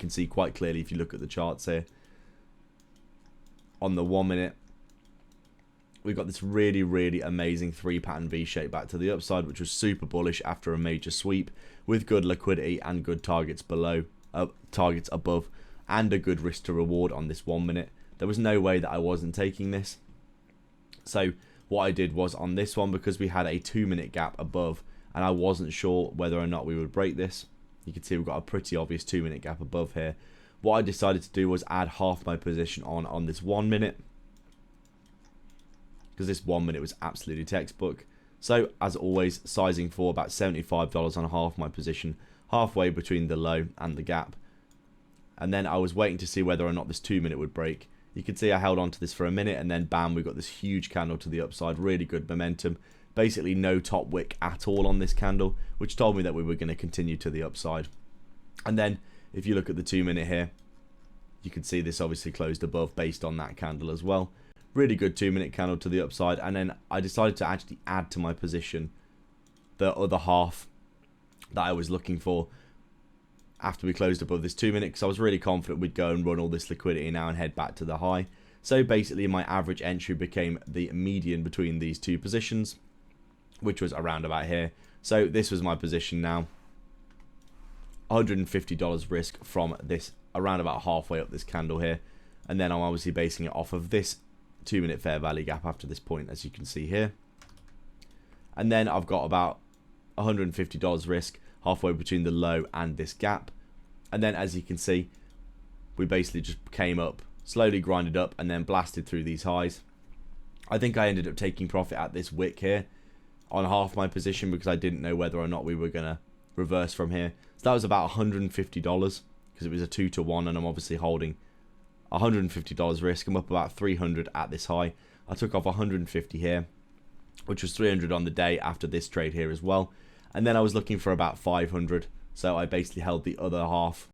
can see quite clearly if you look at the charts here. On the 1 minute, we've got this really, really amazing 3-pattern V-shape back to the upside, which was super bullish after a major sweep with good liquidity and good targets below, targets above, and a good risk to reward on this 1 minute. There was no way that I wasn't taking this. So what I did was on this one, because we had a 2-minute gap above and I wasn't sure whether or not we would break this, you can see we've got a pretty obvious 2-minute gap above here. What I decided to do was add half my position on this 1 minute, because this 1 minute was absolutely textbook. So as always, sizing for about $75 on half my position, halfway between the low and the gap. And then I was waiting to see whether or not this 2 minute would break. You can see I held on to this for a minute, and then bam, we got this huge candle to the upside, really good momentum. Basically no top wick at all on this candle, which told me that we were going to continue to the upside. And then if you look at the 2 minute here, you can see this obviously closed above based on that candle as well. Really good 2 minute candle to the upside, and then I decided to actually add to my position the other half that I was looking for after we closed above this 2 minute, because I was really confident we'd go and run all this liquidity now and head back to the high. So basically my average entry became the median between these two positions, which was around about here. So this was my position now, $150 risk from this around about halfway up this candle here, and then I'm obviously basing it off of this 2 minute fair value gap after this point, as you can see here. And then I've got about $150 risk halfway between the low and this gap. And then as you can see, we basically just came up, slowly grinded up, and then blasted through these highs. I think I ended up taking profit at this wick here on half my position, because I didn't know whether or not we were going to reverse from here. So that was about $150, because it was a 2 to 1, and I'm obviously holding $150 risk. I'm up about 300 at this high. I took off 150 here, which was 300 on the day after this trade here as well. And then I was looking for about 500, so I basically held the other half